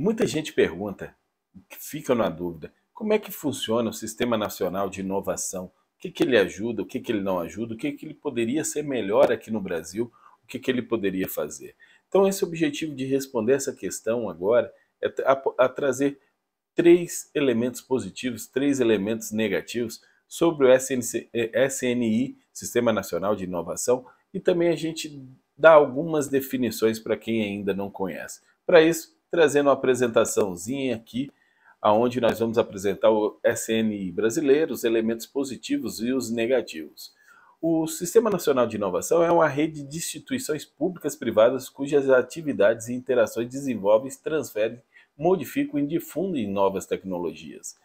Muita gente pergunta, fica na dúvida, como é que funciona o Sistema Nacional de Inovação? O que que ele ajuda, o que que ele não ajuda, o que que ele poderia ser melhor aqui no Brasil, o que que ele poderia fazer? Então, esse objetivo de responder essa questão agora é trazer três elementos positivos, três elementos negativos sobre o SNI, Sistema Nacional de Inovação, e também a gente dá algumas definições para quem ainda não conhece. Para isso, trazendo uma apresentaçãozinha aqui, aonde nós vamos apresentar o SNI brasileiro, os elementos positivos e os negativos. O Sistema Nacional de Inovação é uma rede de instituições públicas privadas cujas atividades e interações desenvolvem, transferem, modificam e difundem novas tecnologias.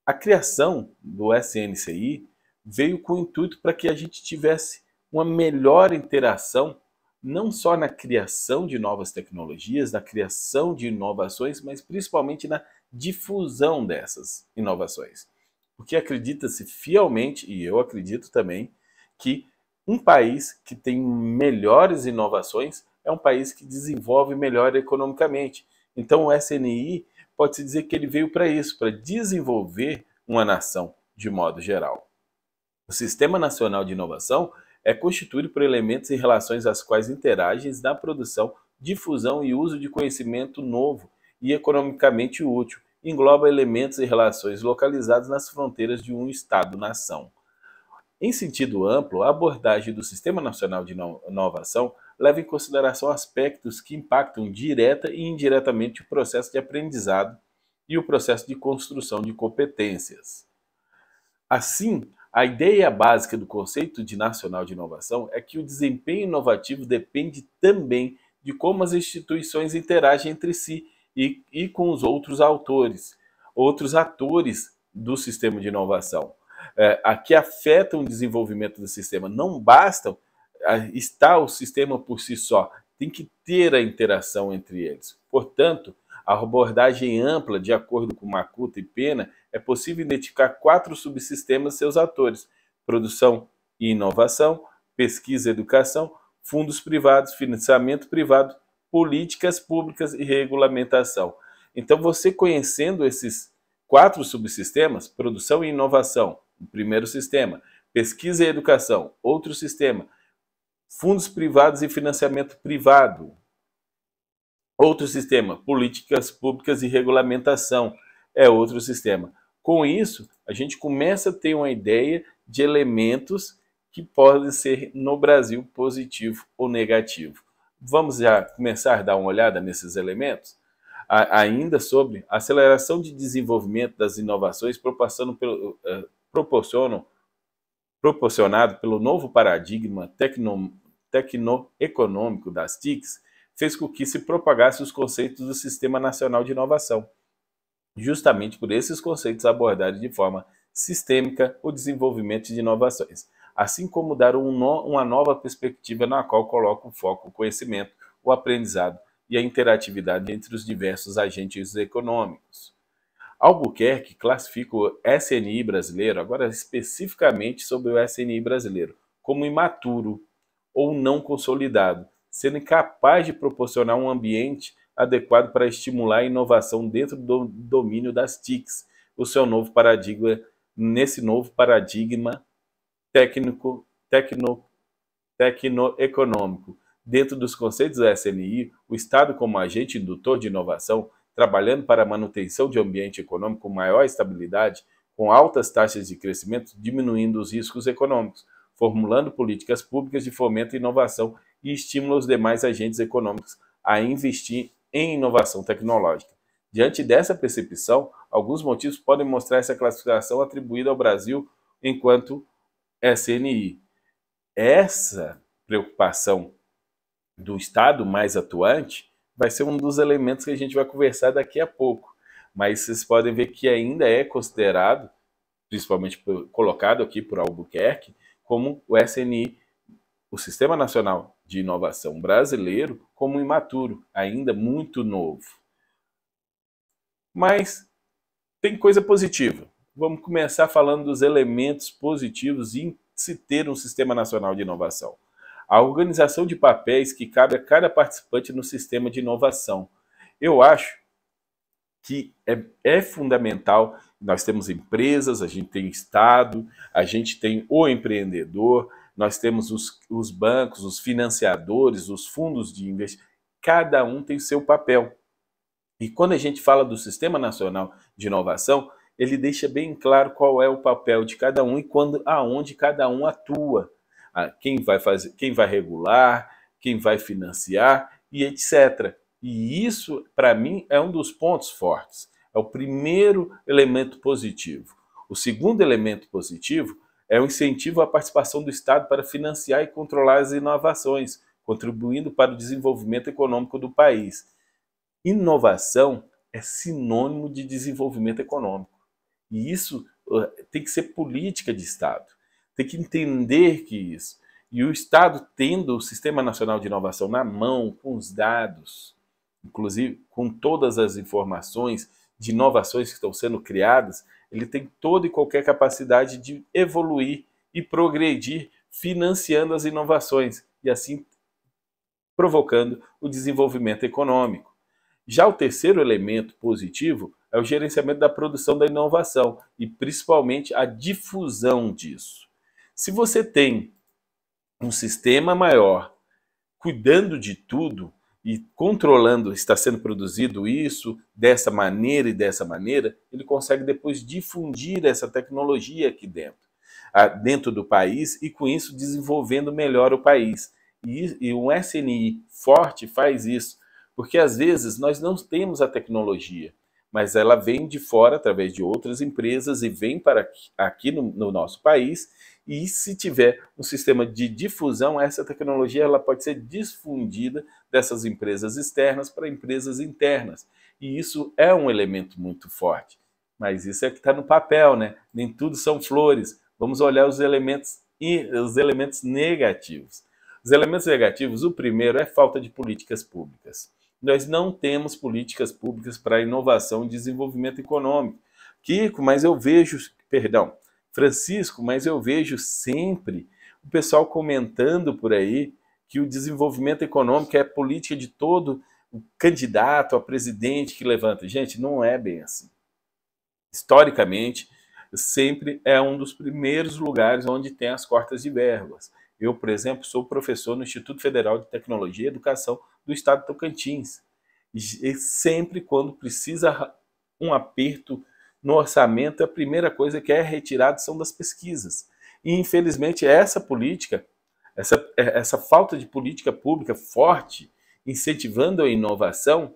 A criação do SNCI veio com o intuito para que a gente tivesse uma melhor interação, não só na criação de novas tecnologias, na criação de inovações, mas principalmente na difusão dessas inovações. Porque acredita-se fielmente, e eu acredito também, que um país que tem melhores inovações é um país que desenvolve melhor economicamente. Então o SNI pode-se dizer que ele veio para isso, para desenvolver uma nação de modo geral. O Sistema Nacional de Inovação é constituído por elementos e relações as quais interagem na produção, difusão e uso de conhecimento novo e economicamente útil. Engloba elementos e relações localizados nas fronteiras de um Estado-nação. Em sentido amplo, a abordagem do Sistema Nacional de Inovação leva em consideração aspectos que impactam direta e indiretamente o processo de aprendizado e o processo de construção de competências. Assim, a ideia básica do conceito de nacional de inovação é que o desempenho inovativo depende também de como as instituições interagem entre si e com os outros atores do sistema de inovação, que afetam o desenvolvimento do sistema. Não basta estar o sistema por si só, tem que ter a interação entre eles. Portanto, a abordagem ampla, de acordo com Makuta e Pena, é possível identificar 4 subsistemas e seus atores: produção e inovação, pesquisa e educação, fundos privados, financiamento privado, políticas públicas e regulamentação. Então, você conhecendo esses 4 subsistemas, produção e inovação, o primeiro sistema, pesquisa e educação, outro sistema, fundos privados e financiamento privado, outro sistema, políticas públicas e regulamentação, é outro sistema. Com isso, a gente começa a ter uma ideia de elementos que podem ser, no Brasil, positivo ou negativo. Vamos já começar a dar uma olhada nesses elementos? Ainda sobre a aceleração de desenvolvimento das inovações proporcionado pelo novo paradigma tecnoeconômico das TICs, fez com que se propagasse os conceitos do Sistema Nacional de Inovação, justamente por esses conceitos abordarem de forma sistêmica o desenvolvimento de inovações, assim como dar uma nova perspectiva na qual coloca o foco, o conhecimento, o aprendizado e a interatividade entre os diversos agentes econômicos. Albuquerque classifica o SNI brasileiro, agora especificamente sobre o SNI brasileiro, como imaturo ou não consolidado, sendo incapaz de proporcionar um ambiente adequado para estimular a inovação dentro do domínio das TICs, nesse novo paradigma tecnoeconômico. Dentro dos conceitos do SNI, o Estado como agente indutor de inovação, trabalhando para a manutenção de um ambiente econômico com maior estabilidade, com altas taxas de crescimento, diminuindo os riscos econômicos, formulando políticas públicas de fomento e inovação e estimula os demais agentes econômicos a investir em inovação tecnológica. Diante dessa percepção, alguns motivos podem mostrar essa classificação atribuída ao Brasil enquanto SNI. Essa preocupação do Estado mais atuante vai ser um dos elementos que a gente vai conversar daqui a pouco. Mas vocês podem ver que ainda é considerado, principalmente colocado aqui por Albuquerque, como o SNI, o Sistema Nacional de Inovação brasileiro, como imaturo, ainda muito novo. Mas tem coisa positiva. Vamos começar falando dos elementos positivos em se ter um Sistema Nacional de Inovação. A organização de papéis que cabe a cada participante no sistema de inovação. Eu acho que é fundamental. Nós temos empresas, a gente tem Estado, a gente tem o empreendedor, nós temos os bancos, os financiadores, os fundos de investimento, cada um tem seu papel. E quando a gente fala do Sistema Nacional de Inovação, ele deixa bem claro qual é o papel de cada um e aonde cada um atua. Quem vai fazer, quem vai regular, quem vai financiar e etc. E isso, para mim, é um dos pontos fortes. É o primeiro elemento positivo. O segundo elemento positivo é o incentivo à participação do Estado para financiar e controlar as inovações, contribuindo para o desenvolvimento econômico do país. Inovação é sinônimo de desenvolvimento econômico. E isso tem que ser política de Estado. Tem que entender que isso. E o Estado, tendo o Sistema Nacional de Inovação na mão, com os dados, inclusive com todas as informações de inovações que estão sendo criadas, ele tem toda e qualquer capacidade de evoluir e progredir financiando as inovações e assim provocando o desenvolvimento econômico. Já o terceiro elemento positivo é o gerenciamento da produção da inovação e principalmente a difusão disso. Se você tem um sistema maior cuidando de tudo e controlando, está sendo produzido isso dessa maneira e dessa maneira, ele consegue depois difundir essa tecnologia aqui dentro do país e com isso desenvolvendo melhor o país. E um SNI forte faz isso, porque às vezes nós não temos a tecnologia, mas ela vem de fora através de outras empresas e vem para aqui no nosso país. E se tiver um sistema de difusão, essa tecnologia ela pode ser difundida dessas empresas externas para empresas internas. E isso é um elemento muito forte. Mas isso é que está no papel, né? Nem tudo são flores. Vamos olhar os elementos negativos. Os elementos negativos, o primeiro é falta de políticas públicas. Nós não temos políticas públicas para inovação e desenvolvimento econômico. Kiko, mas eu vejo, Francisco, mas eu vejo sempre o pessoal comentando por aí que o desenvolvimento econômico é a política de todo o candidato a presidente que levanta. Gente, não é bem assim. Historicamente, sempre é um dos primeiros lugares onde tem as cortas de verbas. Eu, por exemplo, sou professor no Instituto Federal de Tecnologia e Educação do Estado de Tocantins. E sempre quando precisa um aperto no orçamento, a primeira coisa que é retirada são das pesquisas. E, infelizmente, essa política, essa falta de política pública forte, incentivando a inovação,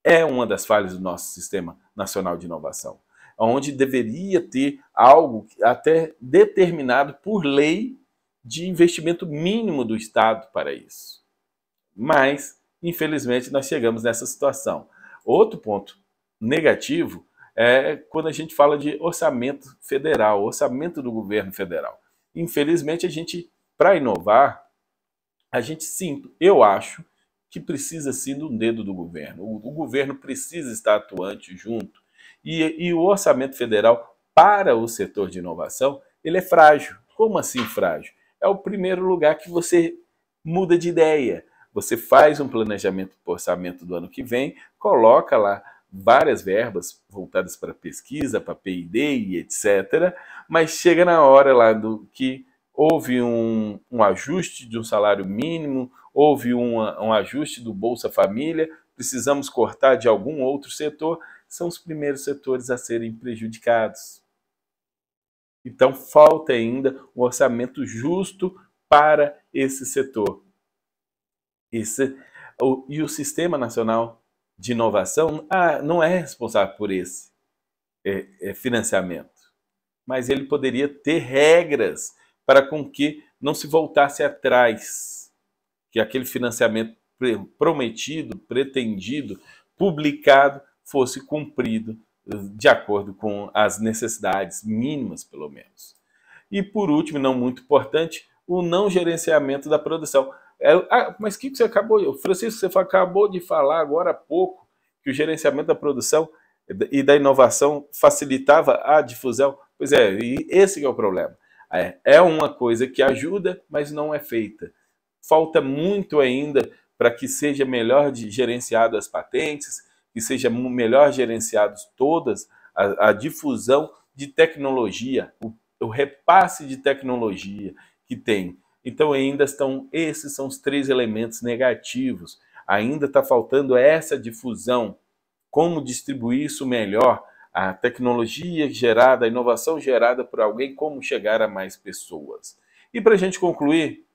é uma das falhas do nosso Sistema Nacional de Inovação, onde deveria ter algo até determinado por lei de investimento mínimo do Estado para isso. Mas, infelizmente, nós chegamos nessa situação. Outro ponto negativo é quando a gente fala de orçamento federal, orçamento do governo federal. Infelizmente, a gente, para inovar, a gente sim, eu acho que precisa sim do dedo do governo. O governo precisa estar atuante junto. E o orçamento federal para o setor de inovação, ele é frágil. Como assim frágil? É o primeiro lugar que você muda de ideia. Você faz um planejamento para o orçamento do ano que vem, coloca lá várias verbas voltadas para pesquisa, para P&D e etc. Mas chega na hora lá do que houve um ajuste de um salário mínimo, houve um ajuste do Bolsa Família, precisamos cortar de algum outro setor, são os primeiros setores a serem prejudicados. Então, falta ainda um orçamento justo para esse setor. E o Sistema Nacional de Inovação não é responsável por esse financiamento, mas ele poderia ter regras para com que não se voltasse atrás, que aquele financiamento prometido, pretendido, publicado, fosse cumprido de acordo com as necessidades mínimas, pelo menos. E, por último, não muito importante, o não gerenciamento da produção. Mas o que você acabou... Francisco, você acabou de falar agora há pouco que o gerenciamento da produção e da inovação facilitava a difusão. Pois é, e esse é o problema. É uma coisa que ajuda, mas não é feita. Falta muito ainda para que seja melhor gerenciado as patentes, que seja melhor gerenciados todas a difusão de tecnologia, o repasse de tecnologia que tem. Então ainda esses são os 3 elementos negativos. Ainda está faltando essa difusão, como distribuir isso melhor, a tecnologia gerada, a inovação gerada por alguém, como chegar a mais pessoas. E para a gente concluir,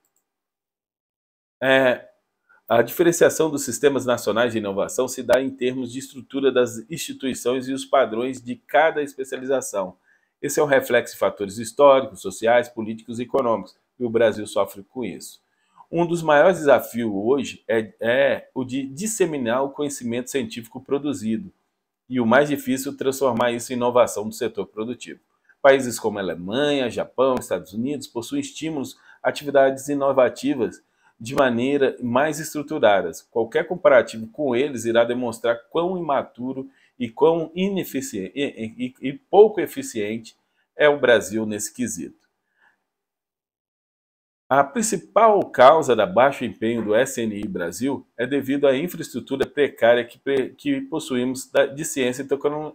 a diferenciação dos sistemas nacionais de inovação se dá em termos de estrutura das instituições e os padrões de cada especialização. Esse é um reflexo de fatores históricos, sociais, políticos e econômicos, e o Brasil sofre com isso. Um dos maiores desafios hoje é o de disseminar o conhecimento científico produzido, e o mais difícil é transformar isso em inovação do setor produtivo. Países como Alemanha, Japão, Estados Unidos possuem estímulos a atividades inovativas de maneira mais estruturadas. Qualquer comparativo com eles irá demonstrar quão imaturo e quão ineficiente e pouco eficiente é o Brasil nesse quesito. A principal causa da baixo empenho do SNI Brasil é devido à infraestrutura precária que possuímos de ciência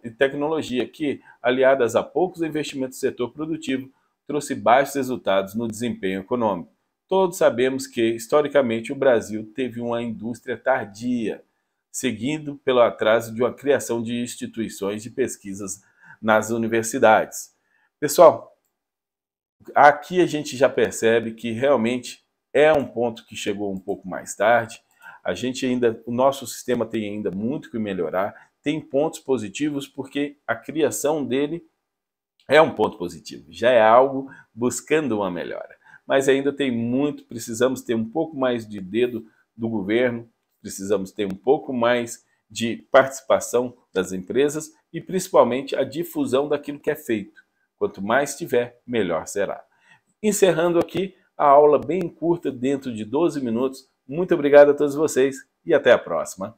e tecnologia, que, aliadas a poucos investimentos no setor produtivo, trouxe baixos resultados no desempenho econômico. Todos sabemos que, historicamente, o Brasil teve uma indústria tardia, seguindo pelo atraso de uma criação de instituições de pesquisas nas universidades. Pessoal, aqui a gente já percebe que realmente é um ponto que chegou um pouco mais tarde. O nosso sistema tem ainda muito que melhorar. Tem pontos positivos porque a criação dele é um ponto positivo, já é algo buscando uma melhora. Mas ainda tem muito, precisamos ter um pouco mais de dedo do governo, precisamos ter um pouco mais de participação das empresas e principalmente a difusão daquilo que é feito. Quanto mais tiver, melhor será. Encerrando aqui a aula bem curta, dentro de 12 minutos. Muito obrigado a todos vocês e até a próxima.